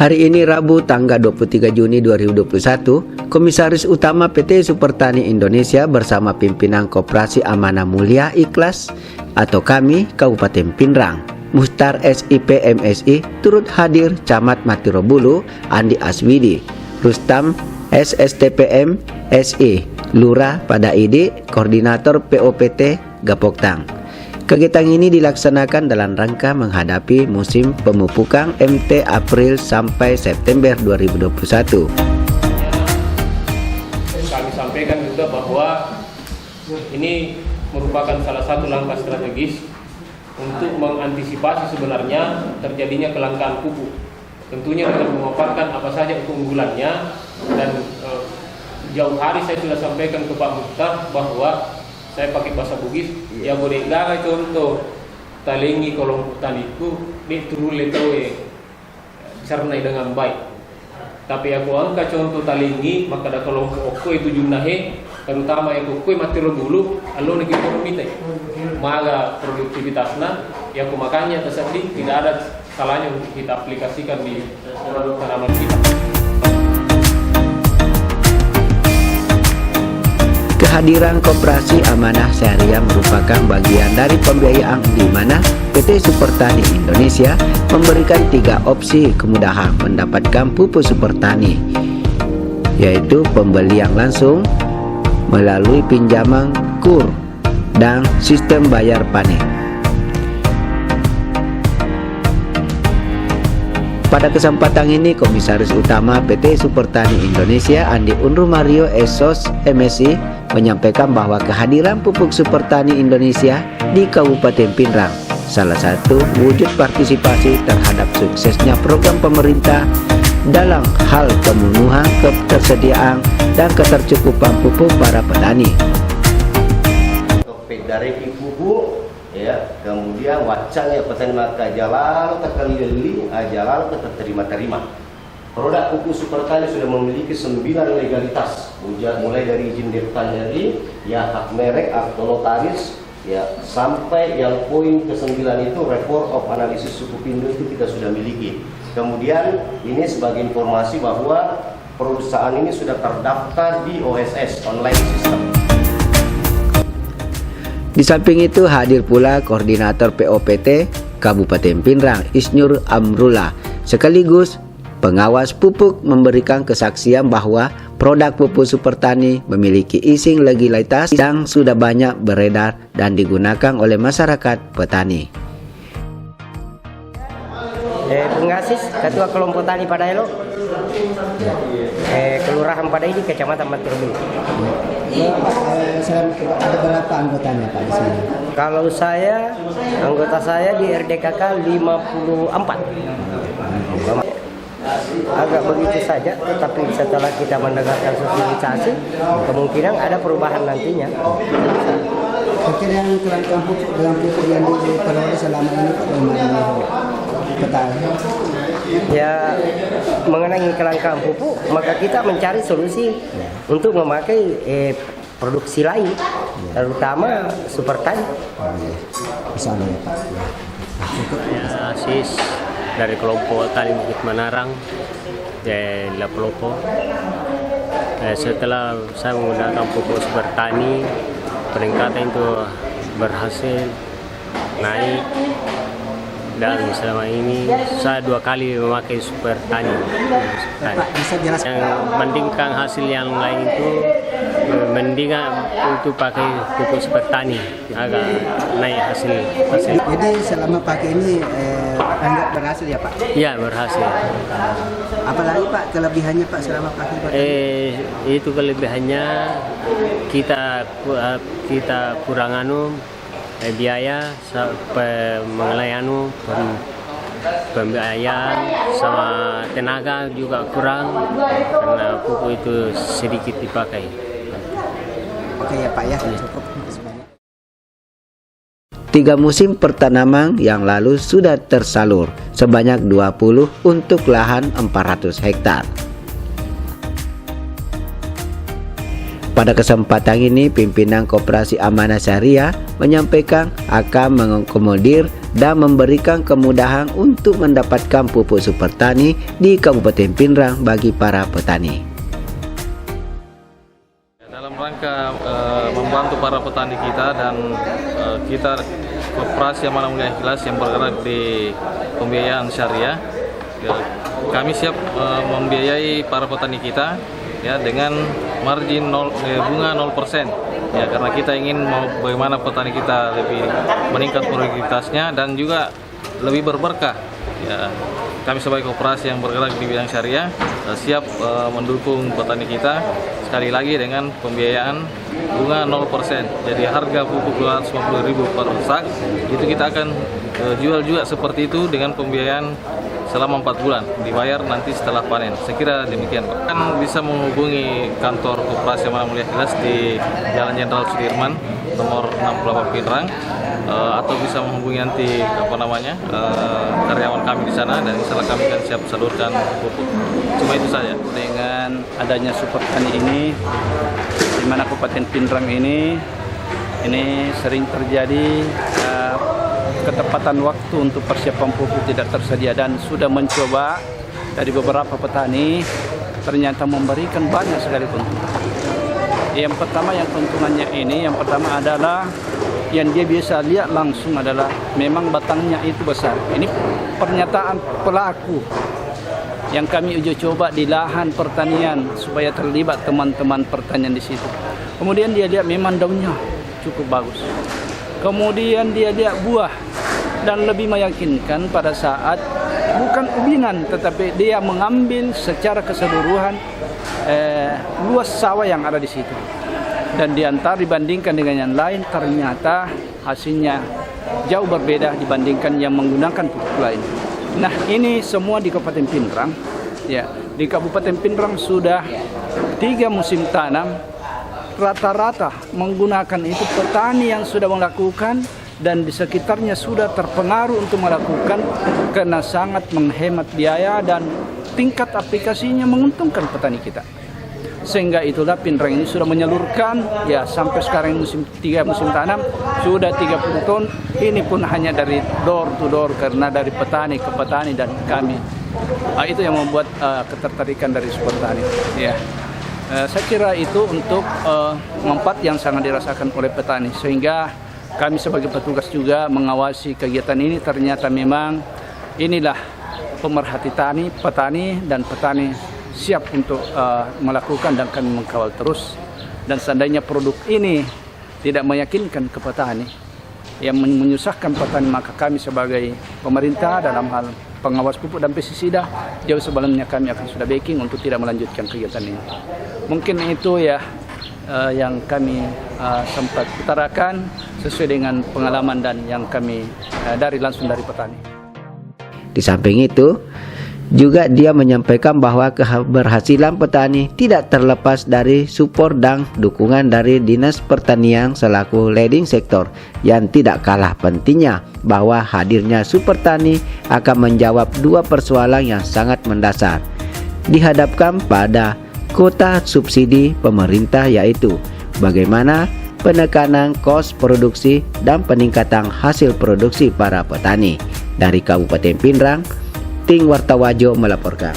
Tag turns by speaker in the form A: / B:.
A: Hari ini Rabu tanggal 23 Juni 2021, Komisaris Utama PT Supertani Indonesia bersama pimpinan Koperasi Amanah Mulia Ikhlas atau kami Kabupaten Pinrang, Mustar SIP MSI turut hadir Camat Matirobulu Andi Aswidi, Rustam SSTPM SI, Lurah pada ID, Koordinator POPT Gapoktang. Kegiatan ini dilaksanakan dalam rangka menghadapi musim pemupukan MT April sampai September 2021.
B: Kami sampaikan juga bahwa ini merupakan salah satu langkah strategis untuk mengantisipasi sebenarnya terjadinya kelangkaan pupuk. Tentunya dengan memaparkan apa saja keunggulannya dan jauh hari saya sudah sampaikan ke Pak Mustar bahwa saya pakai bahasa Bugis, ya boleh gagal contoh talengi kolom taniku di turule towe sarnai dengan baik. Tapi aku angka contoh talengi maka ada kelompok oke itu jumlahe terutama yang oke Matirobulu allo niki komite. Maka produktivitasnya ya makanya tersebut tidak ada salahnya untuk kita aplikasikan di produk tanaman kita.
A: Kehadiran Koperasi Amanah Syariah merupakan bagian dari pembiayaan di mana PT Supertani Indonesia memberikan 3 opsi kemudahan mendapatkan pupuk Supertani, yaitu pembelian langsung, melalui pinjaman KUR, dan sistem bayar panen. Pada kesempatan ini, Komisaris Utama PT Supertani Indonesia Andi Unru Mario Esos MSI menyampaikan bahwa kehadiran pupuk Supertani Indonesia di Kabupaten Pinrang salah satu wujud partisipasi terhadap suksesnya program pemerintah dalam hal pemenuhan ketersediaan dan ketercukupan pupuk para petani.
C: Dari pupuk ya, kemudian wacanya petani maka jalan terkali jalan terterima-terima. Produk pupuk Supertani sudah memiliki 9 legalitas, mulai dari izin Dirtanyari, ya hak merek atau notaris, ya sampai yang poin ke-9 itu report of analysis suku Pindo itu kita sudah miliki. Kemudian ini sebagai informasi bahwa perusahaan ini sudah terdaftar di OSS online system.
A: Di samping itu hadir pula Koordinator POPT Kabupaten Pinrang Isnur Amrullah sekaligus pengawas pupuk memberikan kesaksian bahwa produk pupuk Supertani memiliki izin legalitas yang sudah banyak beredar dan digunakan oleh masyarakat petani.
D: Pengasis Ketua Kelompok Tani Padaelo, Kelurahan Padaidi, Kecamatan Matirobulu.
E: Ada berapa anggotanya Pak di sini?
D: Kalau saya, anggota saya di RDKK 54. Agak begitu saja, tetapi setelah kita mendengarkan sosialisasi, kemungkinan ada perubahan nantinya.
E: Mungkin yang kelangkaan pupuk dengan pupuk yang diperoleh selama ini Pak bagaimana petani?
D: Ya, mengenai kelangkaan pupuk, maka kita mencari solusi untuk memakai produksi lain, terutama Supertani.
E: Misalnya Pak.
F: Saya Asis dari kelompok Tani Bukit Menarang di La Pelopo. Setelah saya menggunakan pupuk Supertani, peningkatan itu berhasil naik. Dan selama ini saya 2 kali memakai Supertani. Yang bandingkan hasil yang lain itu mendingan untuk pakai pupuk Supertani agak naik hasil.
E: Jadi selama pakai ini anggap berhasil ya Pak?
F: Iya, berhasil.
E: Apalagi Pak kelebihannya Pak selama pakai?
F: Itu kelebihannya kita kurang biaya mengenai pembiayaan sama tenaga juga kurang karena pupuk itu sedikit dipakai.
E: Oke ya Pak ya, cukup.
A: 3 musim pertanaman yang lalu sudah tersalur sebanyak 20 untuk lahan 400 hektar. Pada kesempatan ini, pimpinan Koperasi Amanah Syariah menyampaikan akan mengakomodir dan memberikan kemudahan untuk mendapatkan pupuk super tani di Kabupaten Pinrang bagi para petani.
G: Dalam rangka membantu para petani kita dan kita Koperasi Amanah Mulia Ikhlas yang bergerak di pembiayaan syariah, kami siap membiayai para petani kita ya dengan margin bunga 0%. Ya, karena kita ingin bagaimana petani kita lebih meningkat produktivitasnya dan juga lebih berberkah. Ya, kami sebagai koperasi yang bergerak di bidang syariah siap mendukung petani kita sekali lagi dengan pembiayaan bunga 0%. Jadi harga pupuk 250.000 per sak itu kita akan jual juga seperti itu dengan pembiayaan selama 4 bulan, dibayar nanti setelah panen. Saya kira demikian, Pak. Kan bisa menghubungi kantor Koperasi Amanah Mulia Ikhlas di Jalan Jenderal Sudirman nomor 68 Pinrang, atau bisa menghubungi nanti karyawan kami di sana, dan insya Allah kami akan siap salurkan pupuk. Cuma itu saja.
H: Dengan adanya super tani ini, di mana Kabupaten Pinrang ini sering terjadi ketepatan waktu untuk persiapan pupuk tidak tersedia, dan sudah mencoba dari beberapa petani ternyata memberikan banyak sekali keuntungan. Yang pertama, yang keuntungannya ini yang pertama adalah yang dia biasa lihat langsung adalah memang batangnya itu besar. Ini pernyataan pelaku yang kami uji coba di lahan pertanian supaya terlibat teman-teman pertanian di situ. Kemudian dia lihat memang daunnya cukup bagus. Kemudian dia lihat buah, dan lebih meyakinkan pada saat bukan ubinan, tetapi dia mengambil secara keseluruhan luas sawah yang ada di situ. Dan diantar dibandingkan dengan yang lain, ternyata hasilnya jauh berbeda dibandingkan yang menggunakan pupuk lain. Nah, ini semua di Kabupaten Pinrang. Ya, di Kabupaten Pinrang sudah 3 musim tanam. Rata-rata menggunakan itu petani yang sudah melakukan dan di sekitarnya sudah terpengaruh untuk melakukan karena sangat menghemat biaya dan tingkat aplikasinya menguntungkan petani kita. Sehingga itulah Pinrang ini sudah menyalurkan ya sampai sekarang musim 3 musim tanam sudah 30 ton. Ini pun hanya dari door to door karena dari petani ke petani dan kami. Itu yang membuat ketertarikan dari super tani. Ya. Saya kira itu untuk manfaat yang sangat dirasakan oleh petani, sehingga kami sebagai petugas juga mengawasi kegiatan ini. Ternyata memang inilah pemerhati petani dan petani siap untuk melakukan, dan kami mengkawal terus. Dan seandainya produk ini tidak meyakinkan ke petani, yang menyusahkan petani, maka kami sebagai pemerintah dalam hal pengawas pupuk dan pestisida jauh sebelumnya kami akan sudah backing untuk tidak melanjutkan kegiatan ini. Mungkin itu ya yang kami sempat utarakan sesuai dengan pengalaman dan yang kami langsung dari petani.
A: Di samping itu, juga dia menyampaikan bahwa keberhasilan petani tidak terlepas dari support dan dukungan dari Dinas Pertanian selaku leading sektor, yang tidak kalah pentingnya bahwa hadirnya super tani akan menjawab 2 persoalan yang sangat mendasar dihadapkan pada kota subsidi pemerintah, yaitu bagaimana penekanan kos produksi dan peningkatan hasil produksi para petani. Dari Kabupaten Pinrang, Ting Wartawajo melaporkan.